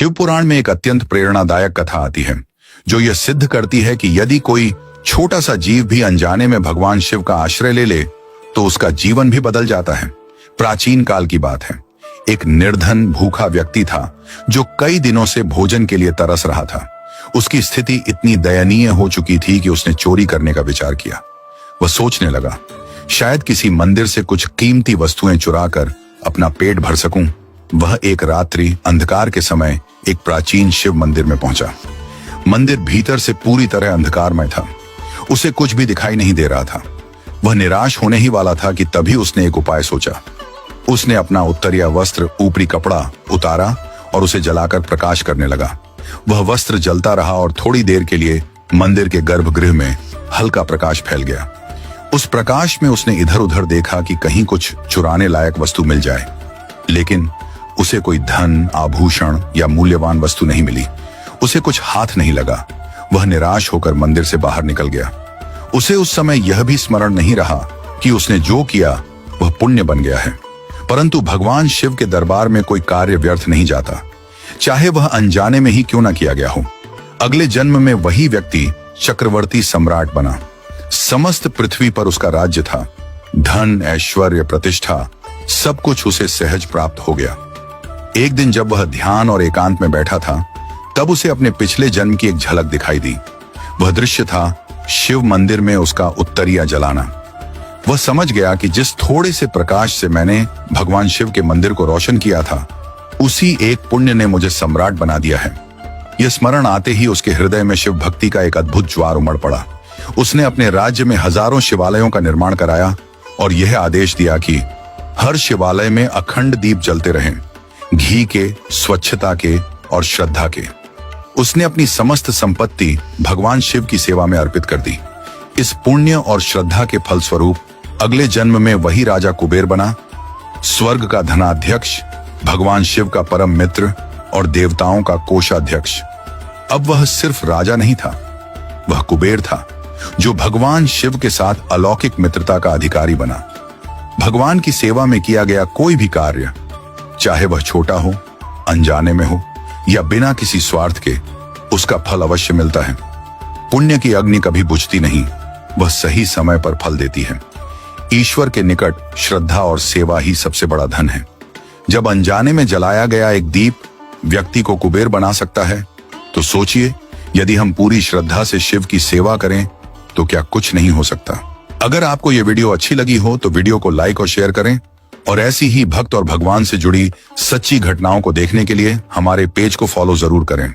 शिव पुराण में एक अत्यंत प्रेरणादायक कथा आती है जो यह सिद्ध करती है कि यदि कोई छोटा सा जीव भी अनजाने में भगवान शिव का आश्रय ले ले तो उसका जीवन भी बदल जाता है। प्राचीन काल की बात है। एक निर्धन भूखा व्यक्ति था जो कई दिनों से भोजन के लिए तरस रहा था। उसकी स्थिति इतनी दयनीय हो चुकी थी कि उसने चोरी करने का विचार किया। वह सोचने लगा, शायद किसी मंदिर से कुछ कीमती वस्तुएं चुराकर अपना पेट भर सकूं। वह एक रात्रि अंधकार के समय एक प्राचीन शिव मंदिर में पहुंचा। मंदिर भीतर से पूरी तरह अंधकारमय था। उसे कुछ भी दिखाई नहीं दे रहा था। वह निराश होने ही वाला था कि तभी उसने एक उपाय सोचा। उसने अपना उत्तरीय वस्त्र ऊपरी कपड़ा उतारा और उसे जलाकर प्रकाश करने लगा। वह वस्त्र जलता रहा और थोड़ी देर के लिए मंदिर के गर्भगृह में हल्का प्रकाश फैल गया। उस प्रकाश में उसने इधर उधर देखा कि कहीं कुछ चुराने लायक वस्तु मिल जाए, लेकिन उसे कोई धन, आभूषण या मूल्यवान वस्तु नहीं मिली। उसे कुछ हाथ नहीं लगा। वह निराश होकर मंदिर से बाहर निकल गया। उसे उस समय यह भी स्मरण नहीं रहा कि उसने जो किया वह पुण्य बन गया है। परंतु भगवान शिव के दरबार में कोई कार्य व्यर्थ नहीं जाता, चाहे वह अनजाने में ही क्यों न किया गया हो। अगले जन्म में वही व्यक्ति चक्रवर्ती सम्राट बना। समस्त पृथ्वी पर उसका राज्य था। धन, ऐश्वर्य, प्रतिष्ठा सब कुछ उसे सहज प्राप्त हो गया। एक दिन जब वह ध्यान और एकांत में बैठा था तब उसे अपने पिछले जन्म की एक झलक दिखाई दी। वह दृश्य था शिव मंदिर में उसका उत्तरीय जलाना। वह समझ गया कि जिस थोड़े से प्रकाश से मैंने भगवान शिव के मंदिर को रोशन किया था, उसी एक पुण्य ने मुझे सम्राट बना दिया है। यह स्मरण आते ही उसके हृदय में शिव भक्ति का एक अद्भुत ज्वार उमड़ पड़ा। उसने अपने राज्य में हजारों शिवालयों का निर्माण कराया और यह आदेश दिया कि हर शिवालय में अखंड दीप जलते रहें, घी के, स्वच्छता के और श्रद्धा के। उसने अपनी समस्त संपत्ति भगवान शिव की सेवा में अर्पित कर दी। इस पुण्य और श्रद्धा के फलस्वरूप अगले जन्म में वही राजा कुबेर बना, स्वर्ग का धनाध्यक्ष, भगवान शिव का परम मित्र और देवताओं का कोषाध्यक्ष। अब वह सिर्फ राजा नहीं था, वह कुबेर था जो भगवान शिव के साथ अलौकिक मित्रता का अधिकारी बना। भगवान की सेवा में किया गया कोई भी कार्य, चाहे वह छोटा हो, अनजाने में हो या बिना किसी स्वार्थ के, उसका फल अवश्य मिलता है। पुण्य की अग्नि कभी बुझती नहीं, वह सही समय पर फल देती है। ईश्वर के निकट श्रद्धा और सेवा ही सबसे बड़ा धन है। जब अनजाने में जलाया गया एक दीप व्यक्ति को कुबेर बना सकता है, तो सोचिए यदि हम पूरी श्रद्धा से शिव की सेवा करें तो क्या कुछ नहीं हो सकता। अगर आपको यह वीडियो अच्छी लगी हो तो वीडियो को लाइक और शेयर करें और ऐसी ही भक्त और भगवान से जुड़ी सच्ची घटनाओं को देखने के लिए हमारे पेज को फॉलो जरूर करें।